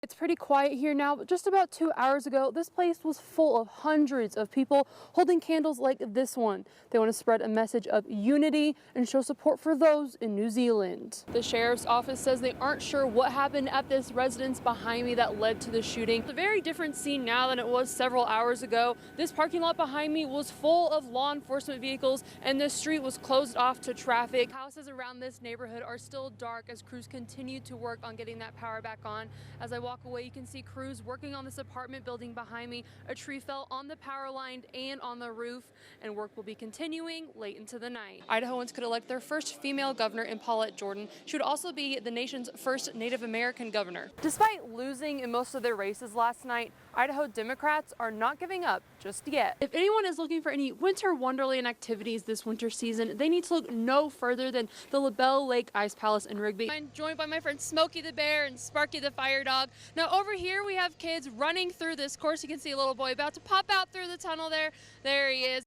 It's pretty quiet here now, but just about 2 hours ago, this place was full of hundreds of people holding candles like this one. They want to spread a message of unity and show support for those in New Zealand. The sheriff's office says they aren't sure what happened at this residence behind me that led to the shooting. It's a very different scene now than it was several hours ago. This parking lot behind me was full of law enforcement vehicles and the street was closed off to traffic. Houses around this neighborhood are still dark as crews continue to work on getting that power back on. As I walk away, you can see crews working on this apartment building behind me. A tree fell on the power line and on the roof, and work will be continuing late into the night. Idahoans could elect their first female governor in Paulette Jordan. She would also be the nation's first Native American governor. Despite losing in most of their races last night, Idaho Democrats are not giving up just yet. If anyone is looking for any winter wonderland activities this winter season, they need to look no further than the LaBelle Lake Ice Palace in Rigby. I'm joined by my friend Smokey the Bear and Sparky the Fire Dog. Now over here we have kids running through this course. You can see a little boy about to pop out through the tunnel there. There he is.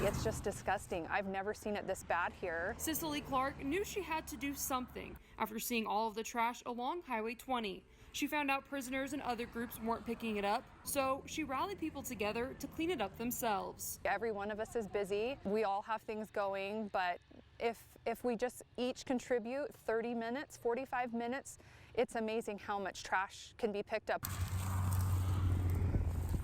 It's just disgusting. I've never seen it this bad here. Cicely Clark knew she had to do something after seeing all of the trash along Highway 20. She found out prisoners and other groups weren't picking it up, so she rallied people together to clean it up themselves. Every one of us is busy. We all have things going, but if we just each contribute 30 minutes, 45 minutes, it's amazing how much trash can be picked up.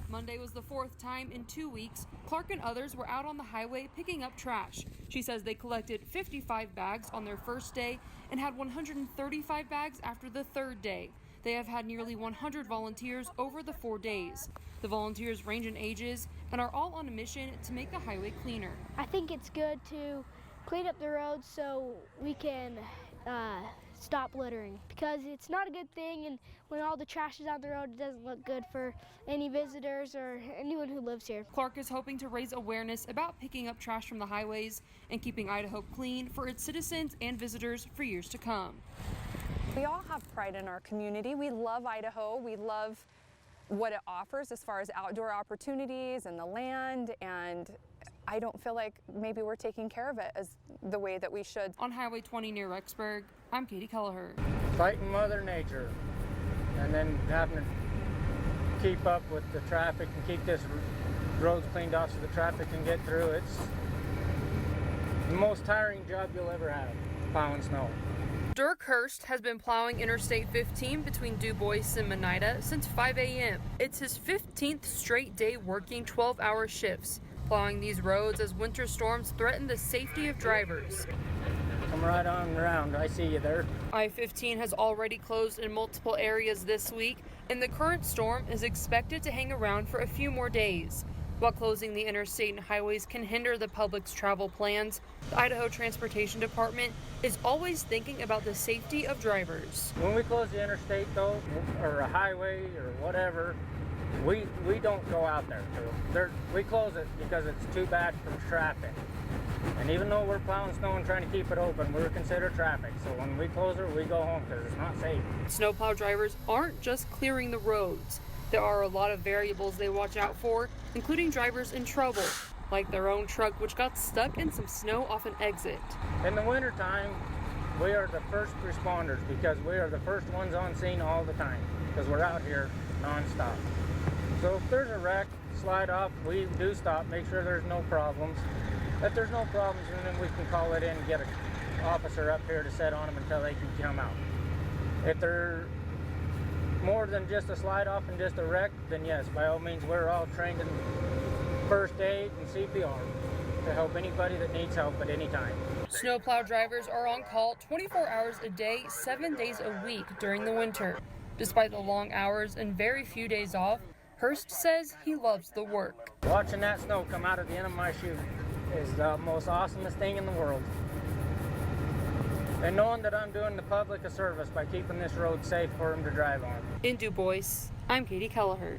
Monday was the fourth time in 2 weeks Clark and others were out on the highway picking up trash. She says they collected 55 bags on their first day and had 135 bags after the third day. They have had nearly 100 volunteers over the 4 days. The volunteers range in ages and are all on a mission to make the highway cleaner. I think it's good to clean up the roads so we can stop littering, because it's not a good thing, and when all the trash is on the road, it doesn't look good for any visitors or anyone who lives here. Clark is hoping to raise awareness about picking up trash from the highways and keeping Idaho clean for its citizens and visitors for years to come. We all have pride in our community. We love Idaho. We love what it offers as far as outdoor opportunities and the land, and I don't feel like maybe we're taking care of it as the way that we should. On Highway 20 near Rexburg, I'm Katie Keleher. Fighting Mother Nature and then having to keep up with the traffic and keep this roads cleaned off so the traffic can get through. It's the most tiring job you'll ever have, plowing snow. Dirk Hurst has been plowing Interstate 15 between Du Bois and Monida since 5 a.m. It's his 15th straight day working 12-hour shifts, plowing these roads as winter storms threaten the safety of drivers. Come right on around, I see you there. I-15 has already closed in multiple areas this week, and the current storm is expected to hang around for a few more days. While closing the interstate and highways can hinder the public's travel plans, the Idaho Transportation Department is always thinking about the safety of drivers. When we close the interstate though, or a highway or whatever, we don't go out there. We close it because it's too bad for traffic. And even though we're plowing snow and trying to keep it open, we're considered traffic. So when we close it, we go home because it's not safe. Snowplow drivers aren't just clearing the roads. There are a lot of variables they watch out for, including drivers in trouble, like their own truck, which got stuck in some snow off an exit. In the wintertime, we are the first responders because we are the first ones on scene all the time because we're out here nonstop. So if there's a wreck, slide off, we do stop, make sure there's no problems. If there's no problems, then we can call it in and get an officer up here to set on them until they can come out. If they're more than just a slide off and just a wreck, then yes, by all means, we're all trained in first aid and CPR to help anybody that needs help at any time. Snowplow drivers are on call 24 hours a day, 7 days a week during the winter. Despite the long hours and very few days off, Hurst says he loves the work. Watching that snow come out of the end of my shoe is the most awesomest thing in the world. And knowing that I'm doing the public a service by keeping this road safe for them to drive on. In Du Bois, I'm Katie Keleher.